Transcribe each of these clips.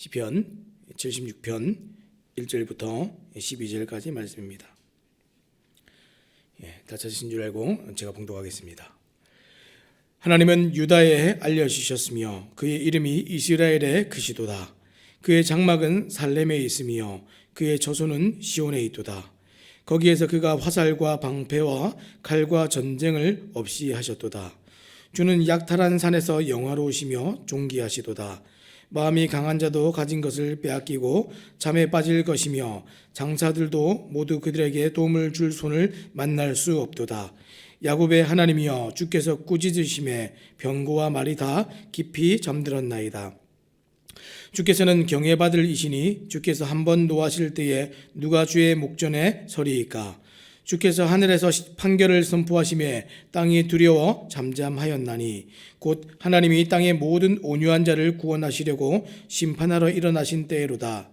시편 76편 1절부터 12절까지 말씀입니다. 다 찾으신 줄 알고 제가 봉독하겠습니다. 하나님은 유다에 알려주셨으며 그의 이름이 이스라엘의 크시도다. 그의 장막은 살렘에 있으며 그의 저소는 시온에 있도다. 거기에서 그가 화살과 방패와 칼과 전쟁을 없이 하셨도다. 주는 약탈한 산에서 영화로우시며 존귀하시도다. 마음이 강한 자도 가진 것을 빼앗기고 잠에 빠질 것이며 장사들도 모두 그들에게 도움을 줄 손을 만날 수 없도다. 야곱의 하나님이여, 주께서 꾸짖으심에 병고와 말이 다 깊이 잠들었나이다. 주께서는 경외받을 이시니 주께서 한번 노하실 때에 누가 주의 목전에 서리이까. 주께서 하늘에서 판결을 선포하심에 땅이 두려워 잠잠하였나니 곧 하나님이 땅의 모든 온유한 자를 구원하시려고 심판하러 일어나신 때로다.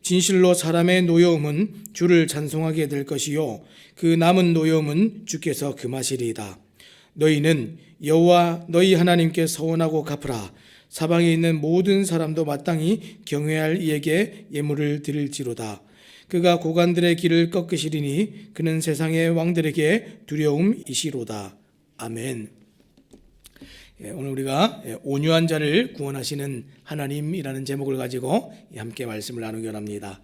진실로 사람의 노여움은 주를 찬송하게 될 것이요 그 남은 노여움은 주께서 금하시리이다. 너희는 여호와 너희 하나님께 서원하고 갚으라. 사방에 있는 모든 사람도 마땅히 경외할 이에게 예물을 드릴지로다. 그가 고관들의 길을 꺾으시리니 그는 세상의 왕들에게 두려움이시로다. 아멘. 오늘 우리가 온유한 자를 구원하시는 하나님이라는 제목을 가지고 함께 말씀을 나누기 원합니다.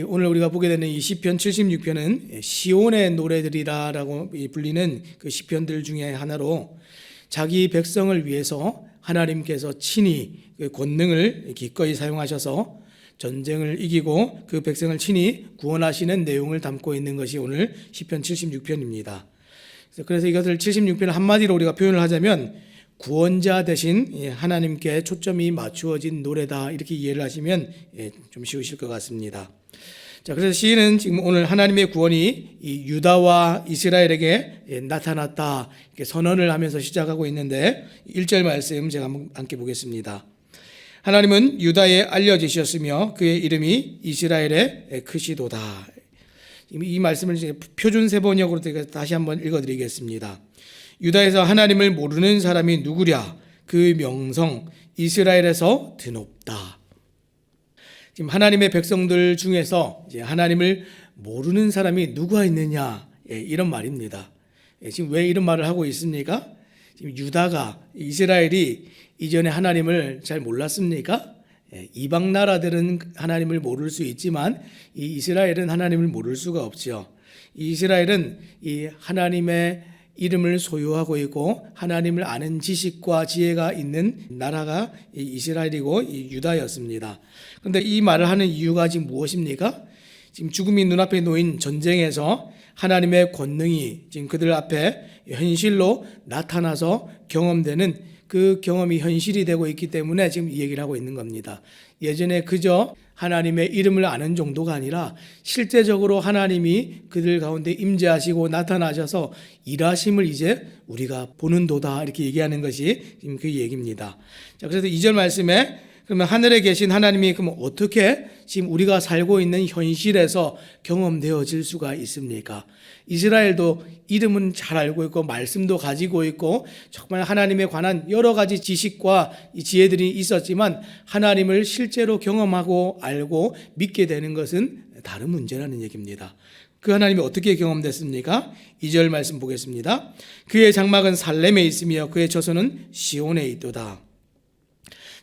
오늘 우리가 보게 되는 이 시편 76편은 시온의 노래들이라고 불리는 그 시편들 중에 하나로 자기 백성을 위해서 하나님께서 친히 그 권능을 기꺼이 사용하셔서 전쟁을 이기고 그 백성을 친히 구원하시는 내용을 담고 있는 것이 오늘 시편 76편입니다. 그래서 이것을 76편 한마디로 우리가 표현을 하자면 구원자 대신 하나님께 초점이 맞추어진 노래다, 이렇게 이해를 하시면 좀 쉬우실 것 같습니다. 자, 그래서 시인은 지금 오늘 하나님의 구원이 이 유다와 이스라엘에게 나타났다, 이렇게 선언을 하면서 시작하고 있는데 1절 말씀 제가 한번 함께 보겠습니다. 하나님은 유다에 알려지셨으며 그의 이름이 이스라엘의 크시도다. 이 말씀을 표준 세번역으로 다시 한번 읽어드리겠습니다. 유다에서 하나님을 모르는 사람이 누구랴? 그 명성 이스라엘에서 드높다. 지금 하나님의 백성들 중에서 이제 하나님을 모르는 사람이 누가 있느냐, 이런 말입니다. 지금 왜 이런 말을 하고 있습니까? 지금 유다가, 이스라엘이 이전에 하나님을 잘 몰랐습니까? 이방 나라들은 하나님을 모를 수 있지만 이 이스라엘은 하나님을 모를 수가 없죠. 이스라엘은 이 하나님의 이름을 소유하고 있고 하나님을 아는 지식과 지혜가 있는 나라가 이스라엘이고 이 유다였습니다. 그런데 이 말을 하는 이유가 지금 무엇입니까? 지금 죽음이 눈앞에 놓인 전쟁에서 하나님의 권능이 지금 그들 앞에 현실로 나타나서 경험되는 그 경험이 현실이 되고 있기 때문에 지금 이 얘기를 하고 있는 겁니다. 예전에 그저 하나님의 이름을 아는 정도가 아니라 실제적으로 하나님이 그들 가운데 임재하시고 나타나셔서 일하심을 이제 우리가 보는 도다, 이렇게 얘기하는 것이 지금 그 얘기입니다. 자, 그래서 2절 말씀에 그러면 하늘에 계신 하나님이 그럼 어떻게 지금 우리가 살고 있는 현실에서 경험되어질 수가 있습니까? 이스라엘도 이름은 잘 알고 있고 말씀도 가지고 있고 정말 하나님에 관한 여러 가지 지식과 지혜들이 있었지만 하나님을 실제로 경험하고 알고 믿게 되는 것은 다른 문제라는 얘기입니다. 그 하나님이 어떻게 경험됐습니까? 2절 말씀 보겠습니다. 그의 장막은 살렘에 있으며 그의 처소는 시온에 있도다.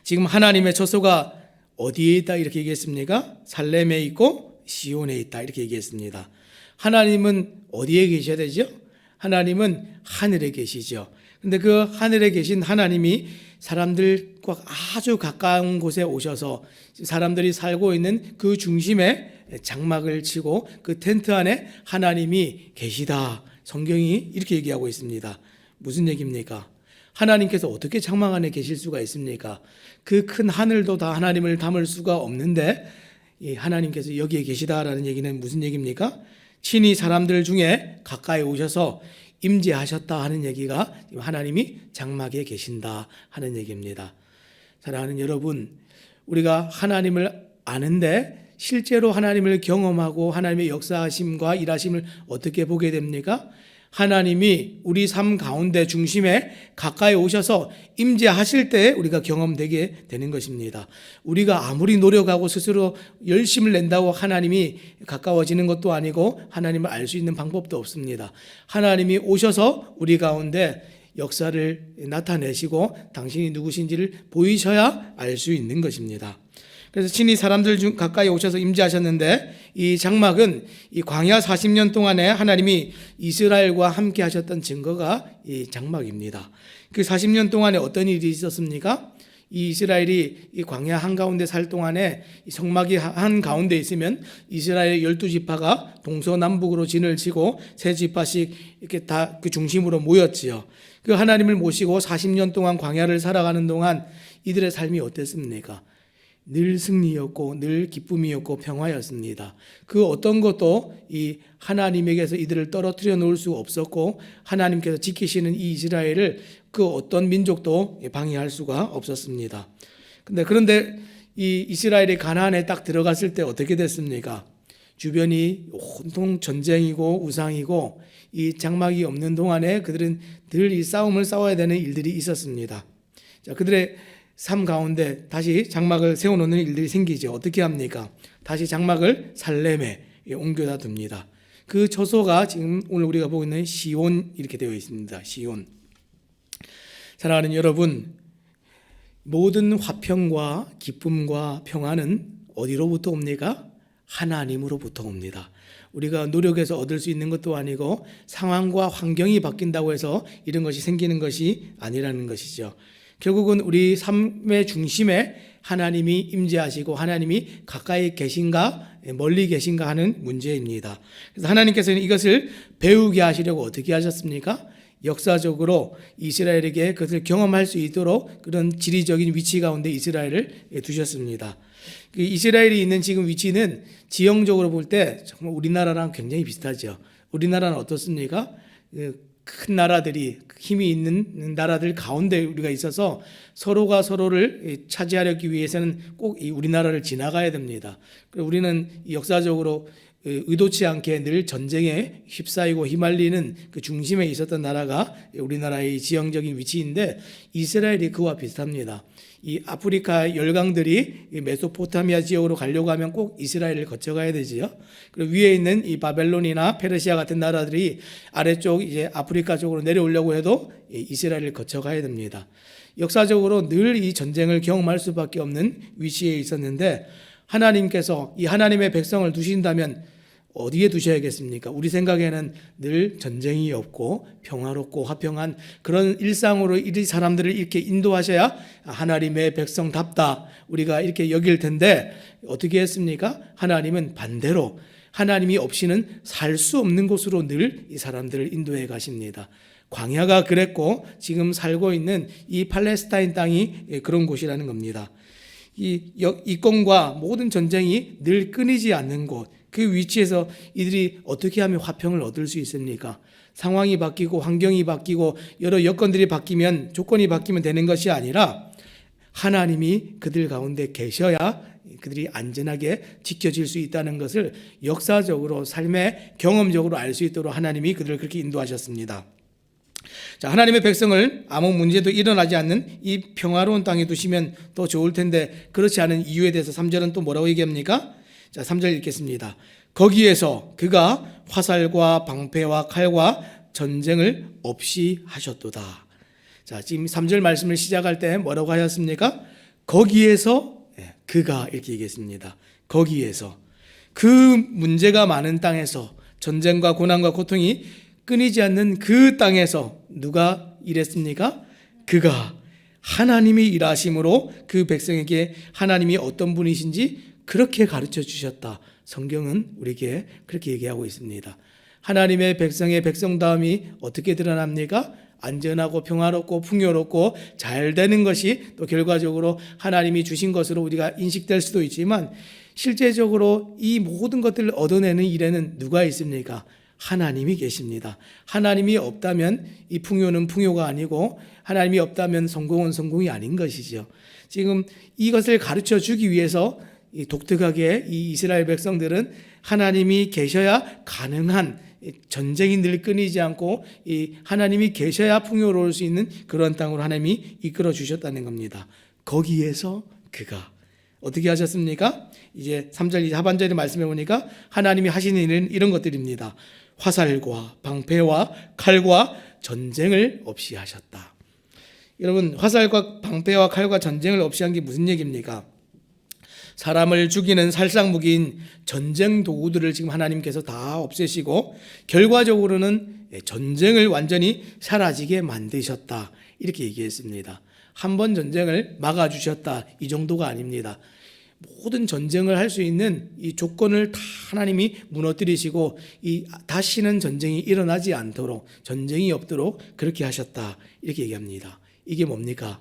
지금 하나님의 처소가 어디에 있다 이렇게 얘기했습니까? 살렘에 있고 시온에 있다 이렇게 얘기했습니다. 하나님은 어디에 계셔야 되죠? 하나님은 하늘에 계시죠. 근데 그 하늘에 계신 하나님이 사람들과 아주 가까운 곳에 오셔서 사람들이 살고 있는 그 중심에 장막을 치고 그 텐트 안에 하나님이 계시다. 성경이 이렇게 얘기하고 있습니다. 무슨 얘기입니까? 하나님께서 어떻게 장막 안에 계실 수가 있습니까? 그 큰 하늘도 다 하나님을 담을 수가 없는데 하나님께서 여기에 계시다라는 얘기는 무슨 얘기입니까? 친히 사람들 중에 가까이 오셔서 임재하셨다 하는 얘기가 하나님이 장막에 계신다 하는 얘기입니다. 사랑하는 여러분, 우리가 하나님을 아는데 실제로 하나님을 경험하고 하나님의 역사하심과 일하심을 어떻게 보게 됩니까? 하나님이 우리 삶 가운데 중심에 가까이 오셔서 임재하실 때 우리가 경험되게 되는 것입니다. 우리가 아무리 노력하고 스스로 열심을 낸다고 하나님이 가까워지는 것도 아니고 하나님을 알 수 있는 방법도 없습니다. 하나님이 오셔서 우리 가운데 역사를 나타내시고 당신이 누구신지를 보이셔야 알 수 있는 것입니다. 그래서 친히 사람들 중 가까이 오셔서 임재하셨는데, 이 장막은 이 광야 40년 동안에 하나님이 이스라엘과 함께 하셨던 증거가 이 장막입니다. 그 40년 동안에 어떤 일이 있었습니까? 이 이스라엘이 이 광야 한가운데 살 동안에 이 성막이 한가운데 있으면 이스라엘 12지파가 동서남북으로 진을 치고 세 지파씩 이렇게 다 그 중심으로 모였지요. 그 하나님을 모시고 40년 동안 광야를 살아가는 동안 이들의 삶이 어땠습니까? 늘 승리였고 늘 기쁨이었고 평화였습니다. 그 어떤 것도 이 하나님에게서 이들을 떨어뜨려 놓을 수 없었고, 하나님께서 지키시는 이 이스라엘을 그 어떤 민족도 방해할 수가 없었습니다. 그런데 이 이스라엘이 가나안에 딱 들어갔을 때 어떻게 됐습니까? 주변이 온통 전쟁이고 우상이고 이 장막이 없는 동안에 그들은 늘 이 싸움을 싸워야 되는 일들이 있었습니다. 자, 그들의 삶 가운데 다시 장막을 세워놓는 일들이 생기죠. 어떻게 합니까? 다시 장막을 살렘에 옮겨다 둡니다. 그 처소가 지금 오늘 우리가 보고 있는 시온 이렇게 되어 있습니다. 시온. 사랑하는 여러분, 모든 화평과 기쁨과 평화는 어디로부터 옵니까? 하나님으로부터 옵니다. 우리가 노력해서 얻을 수 있는 것도 아니고 상황과 환경이 바뀐다고 해서 이런 것이 생기는 것이 아니라는 것이죠. 결국은 우리 삶의 중심에 하나님이 임재하시고 하나님이 가까이 계신가 멀리 계신가 하는 문제입니다. 그래서 하나님께서는 이것을 배우게 하시려고 어떻게 하셨습니까? 역사적으로 이스라엘에게 그것을 경험할 수 있도록 그런 지리적인 위치 가운데 이스라엘을 두셨습니다. 이스라엘이 있는 지금 위치는 지형적으로 볼 때 정말 우리나라랑 굉장히 비슷하죠. 우리나라는 어떻습니까? 큰 나라들이, 힘이 있는 나라들 가운데 우리가 있어서 서로가 서로를 차지하려기 위해서는 꼭 이 우리나라를 지나가야 됩니다. 우리는 역사적으로 의도치 않게 늘 전쟁에 휩싸이고 휘말리는 그 중심에 있었던 나라가 우리나라의 지형적인 위치인데, 이스라엘이 그와 비슷합니다. 이 아프리카 열강들이 메소포타미아 지역으로 가려고 하면 꼭 이스라엘을 거쳐가야 되지요. 그리고 위에 있는 이 바벨론이나 페르시아 같은 나라들이 아래쪽 이제 아프리카 쪽으로 내려오려고 해도 이스라엘을 거쳐가야 됩니다. 역사적으로 늘 이 전쟁을 경험할 수밖에 없는 위치에 있었는데, 하나님께서 이 하나님의 백성을 두신다면 어디에 두셔야겠습니까? 우리 생각에는 늘 전쟁이 없고 평화롭고 화평한 그런 일상으로 이 사람들을 이렇게 인도하셔야 하나님의 백성답다 우리가 이렇게 여길 텐데, 어떻게 했습니까? 하나님은 반대로 하나님이 없이는 살 수 없는 곳으로 늘 이 사람들을 인도해 가십니다. 광야가 그랬고 지금 살고 있는 이 팔레스타인 땅이 그런 곳이라는 겁니다. 이 건과 모든 전쟁이 늘 끊이지 않는 곳, 그 위치에서 이들이 어떻게 하면 화평을 얻을 수 있습니까? 상황이 바뀌고 환경이 바뀌고 여러 여건들이 바뀌면, 조건이 바뀌면 되는 것이 아니라 하나님이 그들 가운데 계셔야 그들이 안전하게 지켜질 수 있다는 것을 역사적으로 삶의 경험적으로 알 수 있도록 하나님이 그들을 그렇게 인도하셨습니다. 자, 하나님의 백성을 아무 문제도 일어나지 않는 이 평화로운 땅에 두시면 더 좋을 텐데, 그렇지 않은 이유에 대해서 3절은 또 뭐라고 얘기합니까? 자, 3절 읽겠습니다. 거기에서 그가 화살과 방패와 칼과 전쟁을 없이 하셨도다. 자, 지금 3절 말씀을 시작할 때 뭐라고 하셨습니까? 거기에서 그가 이렇게 얘기했습니다. 거기에서, 그 문제가 많은 땅에서, 전쟁과 고난과 고통이 끊이지 않는 그 땅에서 누가 일했습니까? 그가, 하나님이 일하심으로 그 백성에게 하나님이 어떤 분이신지 그렇게 가르쳐 주셨다. 성경은 우리에게 그렇게 얘기하고 있습니다. 하나님의 백성의 백성다움이 어떻게 드러납니까? 안전하고 평화롭고 풍요롭고 잘 되는 것이 또 결과적으로 하나님이 주신 것으로 우리가 인식될 수도 있지만, 실제적으로 이 모든 것들을 얻어내는 일에는 누가 있습니까? 하나님이 계십니다. 하나님이 없다면 이 풍요는 풍요가 아니고, 하나님이 없다면 성공은 성공이 아닌 것이죠. 지금 이것을 가르쳐 주기 위해서 독특하게 이 이스라엘 백성들은 하나님이 계셔야 가능한 전쟁이 늘 끊이지 않고 이 하나님이 계셔야 풍요로울 수 있는 그런 땅으로 하나님이 이끌어 주셨다는 겁니다. 거기에서 그가 어떻게 하셨습니까? 이제 3절 하반절의 말씀해 보니까 하나님이 하시는 일은 이런 것들입니다. 화살과 방패와 칼과 전쟁을 없이 하셨다. 여러분, 화살과 방패와 칼과 전쟁을 없이 한 게 무슨 얘기입니까? 사람을 죽이는 살상무기인 전쟁 도구들을 지금 하나님께서 다 없애시고 결과적으로는 전쟁을 완전히 사라지게 만드셨다, 이렇게 얘기했습니다. 한 번 전쟁을 막아주셨다, 이 정도가 아닙니다. 모든 전쟁을 할 수 있는 이 조건을 다 하나님이 무너뜨리시고 이 다시는 전쟁이 일어나지 않도록, 전쟁이 없도록 그렇게 하셨다, 이렇게 얘기합니다. 이게 뭡니까?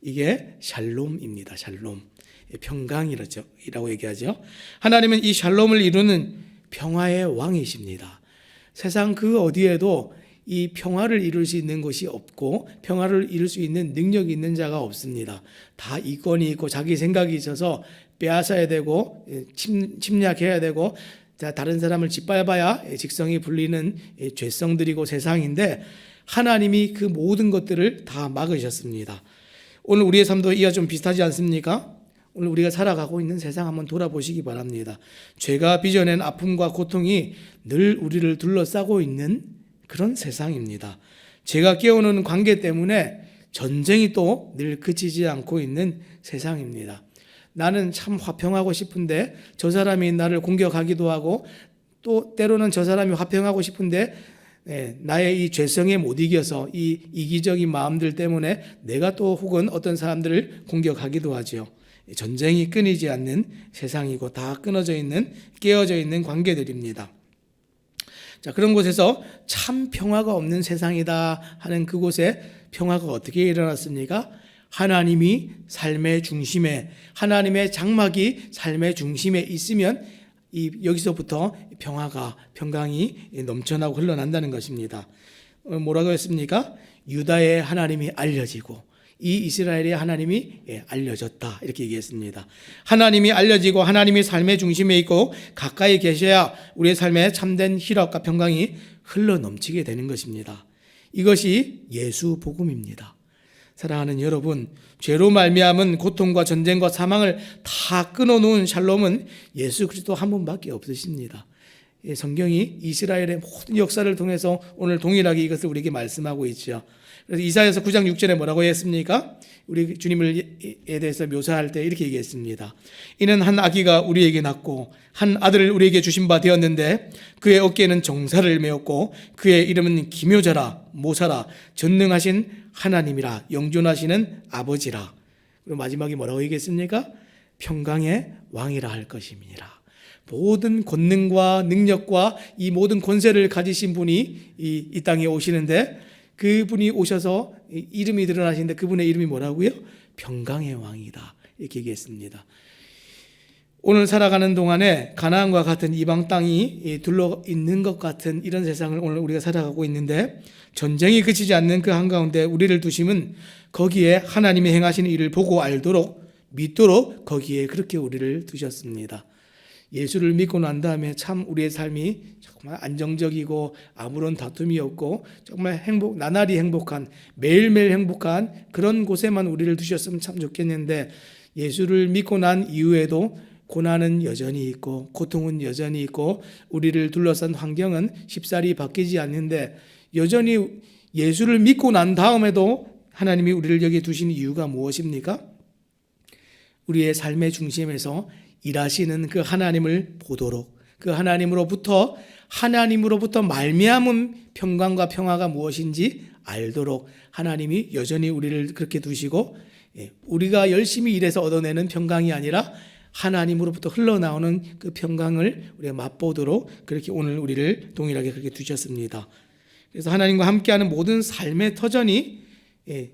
이게 샬롬입니다. 샬롬, 평강이라고 얘기하죠. 하나님은 이 샬롬을 이루는 평화의 왕이십니다. 세상 그 어디에도 이 평화를 이룰 수 있는 것이 없고 평화를 이룰 수 있는 능력이 있는 자가 없습니다. 다 이권이 있고 자기 생각이 있어서 빼앗아야 되고 침략해야 되고 다른 사람을 짓밟아야 직성이 불리는 죄성들이고 세상인데, 하나님이 그 모든 것들을 다 막으셨습니다. 오늘 우리의 삶도 이와 좀 비슷하지 않습니까? 오늘 우리가 살아가고 있는 세상 한번 돌아보시기 바랍니다. 죄가 빚어낸 아픔과 고통이 늘 우리를 둘러싸고 있는 그런 세상입니다. 죄가 깨어오는 관계 때문에 전쟁이 또 늘 그치지 않고 있는 세상입니다. 나는 참 화평하고 싶은데 저 사람이 나를 공격하기도 하고, 또 때로는 저 사람이 화평하고 싶은데 나의 이 죄성에 못 이겨서 이 이기적인 마음들 때문에 내가 또 혹은 어떤 사람들을 공격하기도 하죠. 전쟁이 끊이지 않는 세상이고 다 끊어져 있는, 깨어져 있는 관계들입니다. 자, 그런 곳에서 참 평화가 없는 세상이다 하는 그곳에 평화가 어떻게 일어났습니까? 하나님이 삶의 중심에, 하나님의 장막이 삶의 중심에 있으면 여기서부터 평강이 넘쳐나고 흘러난다는 것입니다. 뭐라고 했습니까? 유다의 하나님이 알려지고 이 이스라엘의 하나님이 알려졌다, 이렇게 얘기했습니다. 하나님이 알려지고 하나님이 삶의 중심에 있고 가까이 계셔야 우리의 삶에 참된 희락과 평강이 흘러넘치게 되는 것입니다. 이것이 예수 복음입니다. 사랑하는 여러분, 죄로 말미암은 고통과 전쟁과 사망을 다 끊어놓은 샬롬은 예수 그리스도 한 분밖에 없으십니다. 성경이 이스라엘의 모든 역사를 통해서 오늘 동일하게 이것을 우리에게 말씀하고 있죠. 그래서 이사야서 9장 6절에 뭐라고 했습니까? 우리 주님에 대해서 묘사할 때 이렇게 얘기했습니다. 이는 한 아기가 우리에게 낳고 한 아들을 우리에게 주신 바 되었는데 그의 어깨에는 정사를 메었고 그의 이름은 기묘자라, 모사라, 전능하신 하나님이라, 영존하시는 아버지라. 그리고 마지막에 뭐라고 얘기했습니까? 평강의 왕이라 할 것임이니라. 모든 권능과 능력과 이 모든 권세를 가지신 분이 이 땅에 오시는데, 그분이 오셔서 이름이 드러나시는데 그분의 이름이 뭐라고요? 평강의 왕이다, 이렇게 얘기했습니다. 오늘 살아가는 동안에 가나안과 같은 이방 땅이 둘러 있는 것 같은 이런 세상을 오늘 우리가 살아가고 있는데, 전쟁이 그치지 않는 그 한가운데 우리를 두심은 거기에 하나님이 행하시는 일을 보고 알도록, 믿도록 거기에 그렇게 우리를 두셨습니다. 예수를 믿고 난 다음에 참 우리의 삶이 정말 안정적이고 아무런 다툼이 없고 정말 나날이 행복한, 매일매일 행복한 그런 곳에만 우리를 두셨으면 참 좋겠는데, 예수를 믿고 난 이후에도 고난은 여전히 있고 고통은 여전히 있고 우리를 둘러싼 환경은 쉽사리 바뀌지 않는데, 여전히 예수를 믿고 난 다음에도 하나님이 우리를 여기 두신 이유가 무엇입니까? 우리의 삶의 중심에서 일하시는 그 하나님을 보도록, 그 하나님으로부터 말미암은 평강과 평화가 무엇인지 알도록 하나님이 여전히 우리를 그렇게 두시고, 우리가 열심히 일해서 얻어내는 평강이 아니라 하나님으로부터 흘러나오는 그 평강을 우리가 맛보도록 그렇게 오늘 우리를 동일하게 그렇게 두셨습니다. 그래서 하나님과 함께하는 모든 삶의 터전이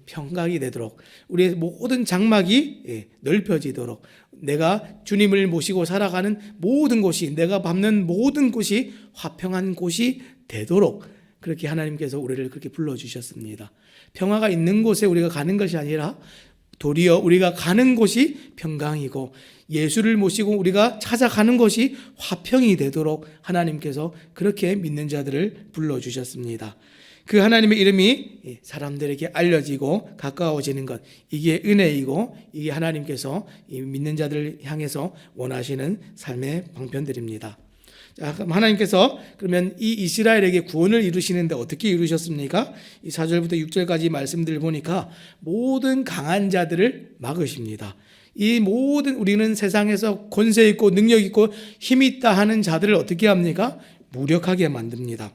평강이 되도록, 우리의 모든 장막이 넓혀지도록, 내가 주님을 모시고 살아가는 모든 곳이, 내가 밟는 모든 곳이 화평한 곳이 되도록 그렇게 하나님께서 우리를 그렇게 불러주셨습니다. 평화가 있는 곳에 우리가 가는 것이 아니라 도리어 우리가 가는 곳이 평강이고 예수를 모시고 우리가 찾아가는 것이 화평이 되도록 하나님께서 그렇게 믿는 자들을 불러주셨습니다. 그 하나님의 이름이 사람들에게 알려지고 가까워지는 것, 이게 은혜이고 이게 하나님께서 믿는 자들을 향해서 원하시는 삶의 방편들입니다. 자, 그럼 하나님께서 그러면 이 이스라엘에게 구원을 이루시는데 어떻게 이루셨습니까? 이 4절부터 6절까지 말씀들을 보니까 모든 강한 자들을 막으십니다. 이 모든 우리는 세상에서 권세 있고 능력 있고 힘 있다 하는 자들을 어떻게 합니까? 무력하게 만듭니다.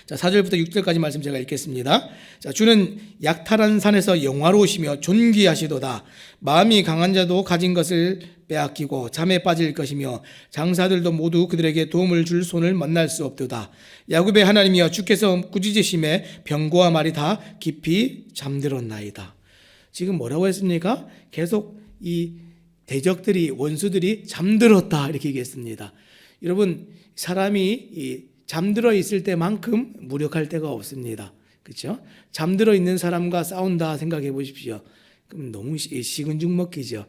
자, 4절부터 6절까지 말씀 제가 읽겠습니다. 자, 주는 약탈한 산에서 영화로우시며 존귀하시도다. 마음이 강한 자도 가진 것을 빼앗기고 잠에 빠질 것이며 장사들도 모두 그들에게 도움을 줄 손을 만날 수 없도다. 야곱의 하나님이여 주께서 꾸짖으심에 병고와 말이 다 깊이 잠들었나이다. 지금 뭐라고 했습니까? 계속 이 대적들이 원수들이 잠들었다 이렇게 얘기했습니다. 여러분, 사람이 잠들어 있을 때만큼 무력할 때가 없습니다. 그렇죠? 잠들어 있는 사람과 싸운다 생각해 보십시오. 그럼 너무 식은 죽 먹기죠.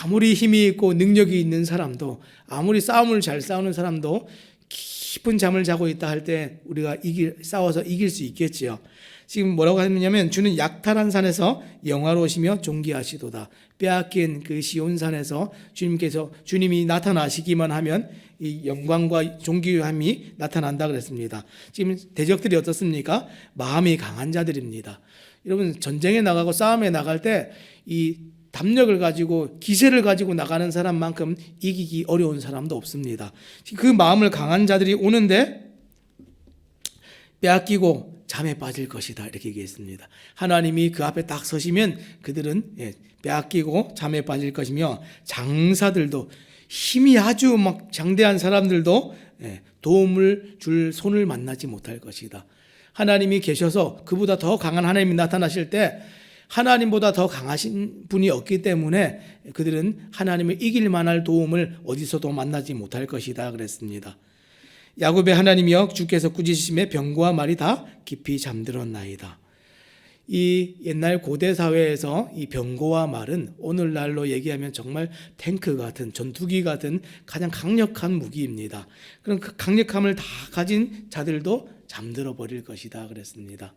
아무리 힘이 있고 능력이 있는 사람도, 아무리 싸움을 잘 싸우는 사람도 깊은 잠을 자고 있다 할 때 우리가 싸워서 이길 수 있겠지요. 지금 뭐라고 하냐면 주는 약탈한 산에서 영화로우시며 존귀하시도다. 빼앗긴 그 시온산에서 주님이 나타나시기만 하면 이 영광과 존귀함이 나타난다 그랬습니다. 지금 대적들이 어떻습니까? 마음이 강한 자들입니다. 여러분, 전쟁에 나가고 싸움에 나갈 때 이 담력을 가지고 기세를 가지고 나가는 사람만큼 이기기 어려운 사람도 없습니다. 그 마음을 강한 자들이 오는데 빼앗기고 잠에 빠질 것이다 이렇게 얘기했습니다. 하나님이 그 앞에 딱 서시면 그들은 빼앗기고 잠에 빠질 것이며 장사들도 힘이 아주 막 장대한 사람들도 도움을 줄 손을 만나지 못할 것이다. 하나님이 계셔서 그보다 더 강한 하나님이 나타나실 때 하나님보다 더 강하신 분이 없기 때문에 그들은 하나님을 이길 만할 도움을 어디서도 만나지 못할 것이다 그랬습니다. 야곱의 하나님이여 주께서 꾸짖으심에 병고와 말이 다 깊이 잠들었나이다. 이 옛날 고대 사회에서 이 병고와 말은 오늘날로 얘기하면 정말 탱크 같은 전투기 같은 가장 강력한 무기입니다. 그럼 그 강력함을 다 가진 자들도 잠들어 버릴 것이다 그랬습니다.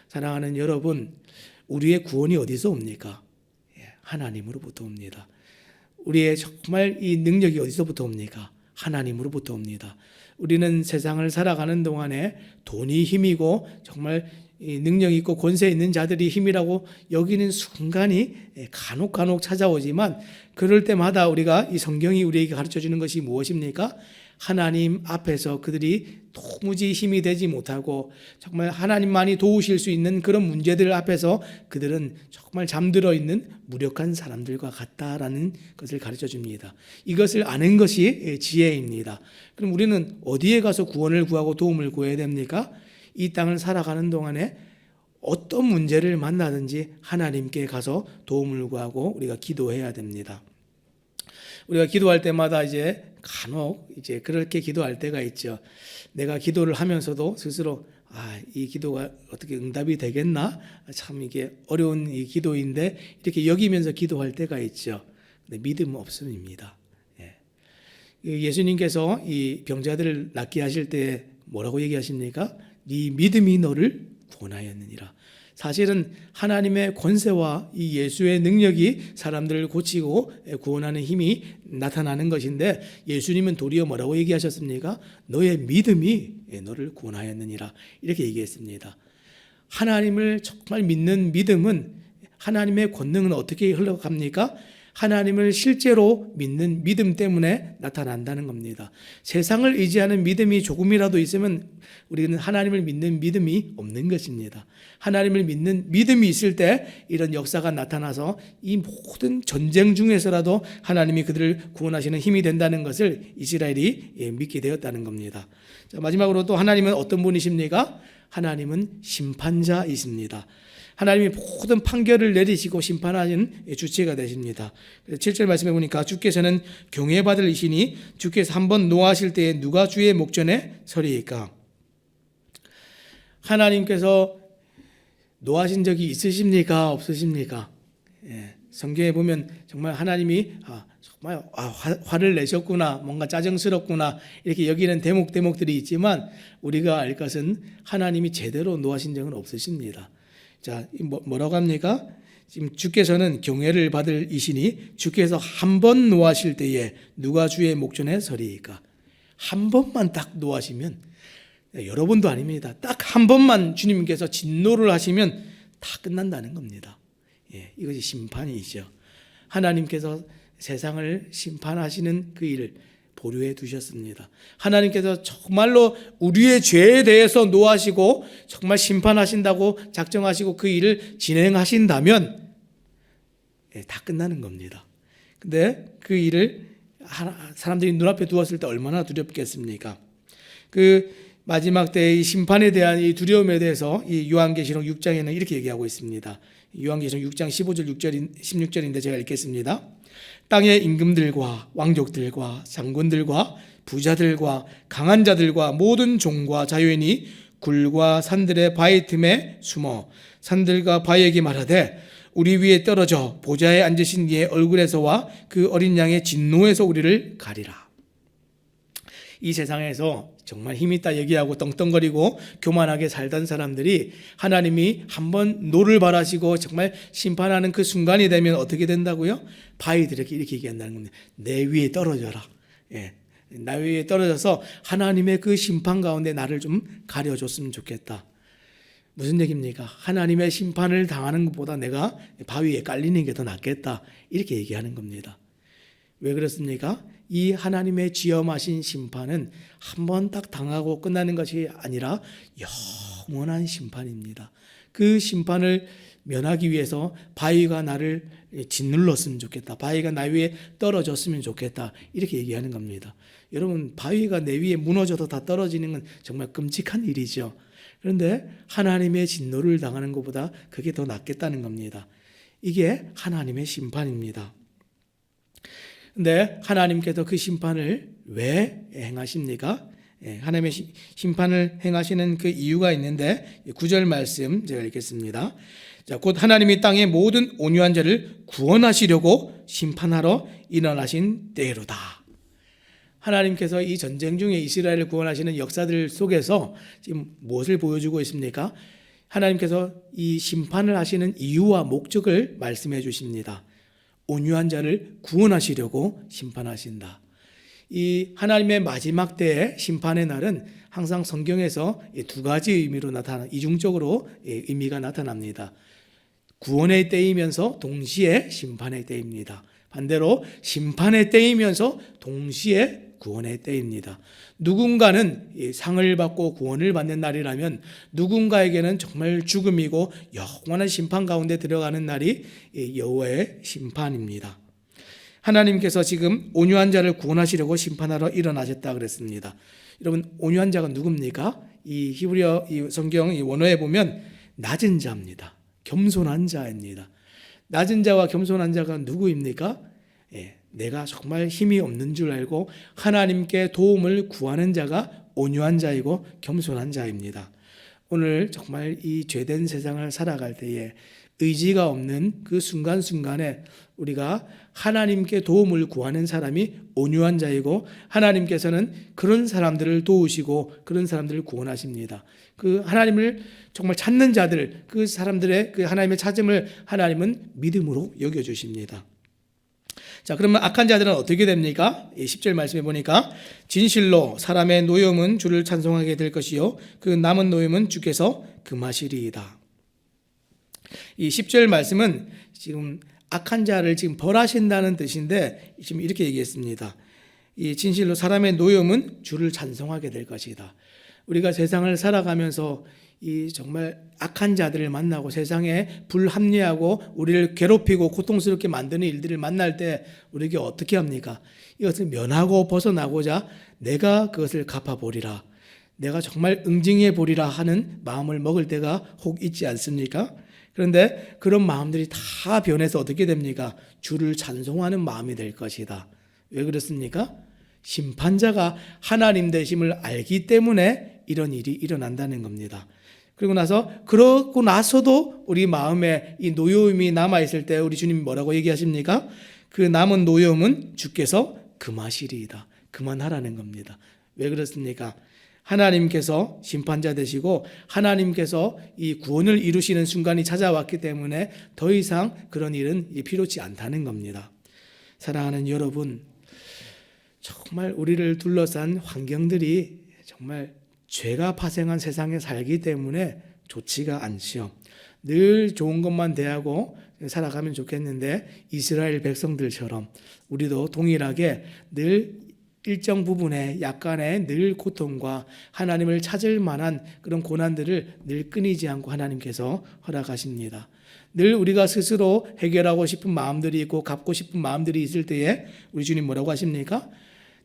사랑하는 여러분, 우리의 구원이 어디서 옵니까? 하나님으로부터 옵니다. 우리의 정말 이 능력이 어디서부터 옵니까? 하나님으로부터 옵니다. 우리는 세상을 살아가는 동안에 돈이 힘이고 정말 능력 있고 권세 있는 자들이 힘이라고 여기는 순간이 간혹 찾아오지만 그럴 때마다 우리가 이 성경이 우리에게 가르쳐주는 것이 무엇입니까? 하나님 앞에서 그들이 도무지 힘이 되지 못하고 정말 하나님만이 도우실 수 있는 그런 문제들 앞에서 그들은 정말 잠들어 있는 무력한 사람들과 같다라는 것을 가르쳐 줍니다. 이것을 아는 것이 지혜입니다. 그럼 우리는 어디에 가서 구원을 구하고 도움을 구해야 됩니까? 이 땅을 살아가는 동안에 어떤 문제를 만나든지 하나님께 가서 도움을 구하고 우리가 기도해야 됩니다. 우리가 기도할 때마다 간혹 그렇게 기도할 때가 있죠. 내가 기도를 하면서도 스스로 이 기도가 어떻게 응답이 되겠나? 참 이게 어려운 이 기도인데 이렇게 여기면서 기도할 때가 있죠. 근데 믿음 없음입니다. 예수님께서 이 병자들을 낫게 하실 때 뭐라고 얘기하십니까? 네 믿음이 너를 구원하였느니라. 사실은 하나님의 권세와 이 예수의 능력이 사람들을 고치고 구원하는 힘이 나타나는 것인데 예수님은 도리어 뭐라고 얘기하셨습니까? 너의 믿음이 너를 구원하였느니라 이렇게 얘기했습니다. 하나님을 정말 믿는 믿음은 하나님의 권능은 어떻게 흘러갑니까? 하나님을 실제로 믿는 믿음 때문에 나타난다는 겁니다. 세상을 의지하는 믿음이 조금이라도 있으면 우리는 하나님을 믿는 믿음이 없는 것입니다. 하나님을 믿는 믿음이 있을 때 이런 역사가 나타나서 이 모든 전쟁 중에서라도 하나님이 그들을 구원하시는 힘이 된다는 것을 이스라엘이 믿게 되었다는 겁니다. 자, 마지막으로 또 하나님은 어떤 분이십니까? 하나님은 심판자이십니다. 하나님이 모든 판결을 내리시고 심판하는 주체가 되십니다. 7절 말씀해 보니까 주께서는 경외받을 이시니 주께서 한번 노하실 때에 누가 주의 목전에 서리이까? 하나님께서 노하신 적이 있으십니까? 없으십니까? 성경에 보면 정말 하나님이 정말 화를 내셨구나, 뭔가 짜증스럽구나 이렇게 여기는 대목들이 있지만 우리가 알 것은 하나님이 제대로 노하신 적은 없으십니다. 자, 뭐라고 합니까? 지금 주께서는 경외를 받을 이시니 주께서 한 번 노하실 때에 누가 주의 목전에 서리이까. 한 번만 딱 노하시면, 여러 번도 아닙니다. 딱 한 번만 주님께서 진노를 하시면 다 끝난다는 겁니다. 이것이 심판이죠. 하나님께서 세상을 심판하시는 그 일을 보류해 두셨습니다. 하나님께서 정말로 우리의 죄에 대해서 노하시고 정말 심판하신다고 작정하시고 그 일을 진행하신다면 다 끝나는 겁니다. 근데 그 일을 사람들이 눈앞에 두었을 때 얼마나 두렵겠습니까? 그 마지막 때의 심판에 대한 이 두려움에 대해서 이 요한계시록 6장에는 이렇게 얘기하고 있습니다. 요한계시록 6장 15절 16절인데 제가 읽겠습니다. 땅의 임금들과 왕족들과 장군들과 부자들과 강한 자들과 모든 종과 자유인이 굴과 산들의 바위 틈에 숨어 산들과 바위에게 말하되 우리 위에 떨어져 보좌에 앉으신 이의 얼굴에서와 그 어린 양의 진노에서 우리를 가리라. 이 세상에서 정말 힘있다 얘기하고 떵떵거리고 교만하게 살던 사람들이 하나님이 한번 노를 바라시고 정말 심판하는 그 순간이 되면 어떻게 된다고요? 바위들에게 이렇게 얘기한다는 겁니다. 내 위에 떨어져라. 나 위에 떨어져서 하나님의 그 심판 가운데 나를 좀 가려줬으면 좋겠다. 무슨 얘기입니까? 하나님의 심판을 당하는 것보다 내가 바위에 깔리는 게 더 낫겠다. 이렇게 얘기하는 겁니다. 왜 그렇습니까? 이 하나님의 지엄하신 심판은 한 번 딱 당하고 끝나는 것이 아니라 영원한 심판입니다. 그 심판을 면하기 위해서 바위가 나를 짓눌렀으면 좋겠다. 바위가 나 위에 떨어졌으면 좋겠다. 이렇게 얘기하는 겁니다. 여러분, 바위가 내 위에 무너져도 다 떨어지는 건 정말 끔찍한 일이죠. 그런데 하나님의 진노를 당하는 것보다 그게 더 낫겠다는 겁니다. 이게 하나님의 심판입니다. 근데 하나님께서 그 심판을 왜 행하십니까? 하나님의 심판을 행하시는 그 이유가 있는데 9절 말씀 제가 읽겠습니다. 자, 곧 하나님이 땅의 모든 온유한 자를 구원하시려고 심판하러 일어나신 때로다. 하나님께서 이 전쟁 중에 이스라엘을 구원하시는 역사들 속에서 지금 무엇을 보여주고 있습니까? 하나님께서 이 심판을 하시는 이유와 목적을 말씀해 주십니다. 온유한 자를 구원하시려고 심판하신다. 이 하나님의 마지막 때의 심판의 날은 항상 성경에서 두 가지 의미로 이중적으로 의미가 나타납니다. 구원의 때이면서 동시에 심판의 때입니다. 반대로 심판의 때이면서 동시에 구원의 때입니다. 누군가는 상을 받고 구원을 받는 날이라면 누군가에게는 정말 죽음이고 영원한 심판 가운데 들어가는 날이 여호와의 심판입니다. 하나님께서 지금 온유한 자를 구원하시려고 심판하러 일어나셨다 그랬습니다. 여러분, 온유한 자가 누굽니까? 이 히브리어 이 성경 이 원어에 보면 낮은 자입니다. 겸손한 자입니다. 낮은 자와 겸손한 자가 누구입니까? 내가 정말 힘이 없는 줄 알고 하나님께 도움을 구하는 자가 온유한 자이고 겸손한 자입니다. 오늘 정말 이 죄된 세상을 살아갈 때에 의지가 없는 그 순간순간에 우리가 하나님께 도움을 구하는 사람이 온유한 자이고 하나님께서는 그런 사람들을 도우시고 그런 사람들을 구원하십니다. 그 하나님을 정말 찾는 자들, 그 사람들의 그 하나님의 찾음을 하나님은 믿음으로 여겨주십니다. 자, 그러면 악한 자들은 어떻게 됩니까? 10절 말씀해 보니까 진실로 사람의 노염은 주를 찬송하게 될 것이요 그 남은 노염은 주께서 금하시리이다. 이 10절 말씀은 지금 악한 자를 지금 벌하신다는 뜻인데 지금 이렇게 얘기했습니다. 이 진실로 사람의 노염은 주를 찬송하게 될 것이다. 우리가 세상을 살아가면서 이 정말 악한 자들을 만나고 세상에 불합리하고 우리를 괴롭히고 고통스럽게 만드는 일들을 만날 때 우리에게 어떻게 합니까? 이것을 면하고 벗어나고자 내가 그것을 갚아보리라, 내가 정말 응징해 보리라 하는 마음을 먹을 때가 혹 있지 않습니까? 그런데 그런 마음들이 다 변해서 어떻게 됩니까? 주를 찬송하는 마음이 될 것이다. 왜 그렇습니까? 심판자가 하나님 되심을 알기 때문에 이런 일이 일어난다는 겁니다. 그러고 나서도 우리 마음에 이 노여움이 남아 있을 때 우리 주님이 뭐라고 얘기하십니까? 그 남은 노여움은 주께서 금하시리이다. 그만하라는 겁니다. 왜 그렇습니까? 하나님께서 심판자 되시고 하나님께서 이 구원을 이루시는 순간이 찾아왔기 때문에 더 이상 그런 일은 필요치 않다는 겁니다. 사랑하는 여러분, 정말 우리를 둘러싼 환경들이 정말 죄가 파생한 세상에 살기 때문에 좋지가 않지요. 늘 좋은 것만 대하고 살아가면 좋겠는데 이스라엘 백성들처럼 우리도 동일하게 늘 일정 부분에 약간의 늘 고통과 하나님을 찾을 만한 그런 고난들을 늘 끊이지 않고 하나님께서 허락하십니다. 늘 우리가 스스로 해결하고 싶은 마음들이 있고 갚고 싶은 마음들이 있을 때에 우리 주님 뭐라고 하십니까?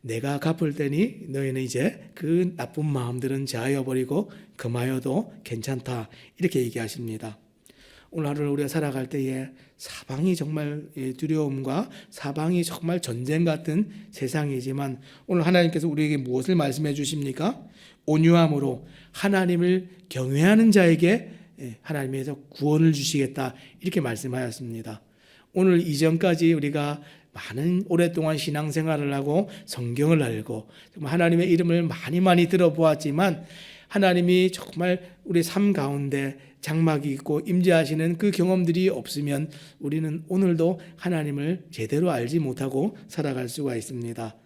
내가 갚을 때니 너희는 이제 그 나쁜 마음들은 제하여 버리고 금하여도 괜찮다, 이렇게 얘기하십니다. 오늘 하루를 우리가 살아갈 때에 사방이 정말 두려움과 사방이 정말 전쟁 같은 세상이지만 오늘 하나님께서 우리에게 무엇을 말씀해 주십니까? 온유함으로 하나님을 경외하는 자에게 하나님께서 구원을 주시겠다, 이렇게 말씀하였습니다. 오늘 이전까지 우리가 많은 오랫동안 신앙생활을 하고 성경을 알고 하나님의 이름을 많이 들어보았지만 하나님이 정말 우리 삶 가운데 장막이 있고 임재하시는 그 경험들이 없으면 우리는 오늘도 하나님을 제대로 알지 못하고 살아갈 수가 있습니다.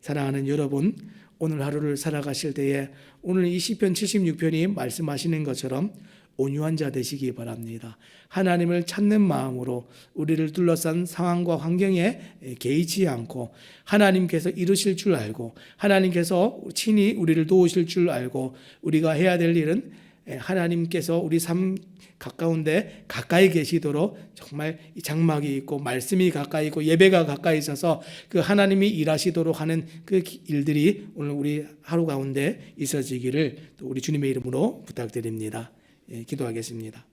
사랑하는 여러분, 오늘 하루를 살아가실 때에 오늘 이 시편 76편이 말씀하시는 것처럼 온유한 자 되시기 바랍니다. 하나님을 찾는 마음으로 우리를 둘러싼 상황과 환경에 개의치 않고 하나님께서 이루실 줄 알고 하나님께서 친히 우리를 도우실 줄 알고 우리가 해야 될 일은 하나님께서 우리 삶 가까운데 가까이 계시도록 정말 장막이 있고 말씀이 가까이 있고 예배가 가까이 있어서 그 하나님이 일하시도록 하는 그 일들이 오늘 우리 하루 가운데 있어지기를 또 우리 주님의 이름으로 부탁드립니다. 기도하겠습니다.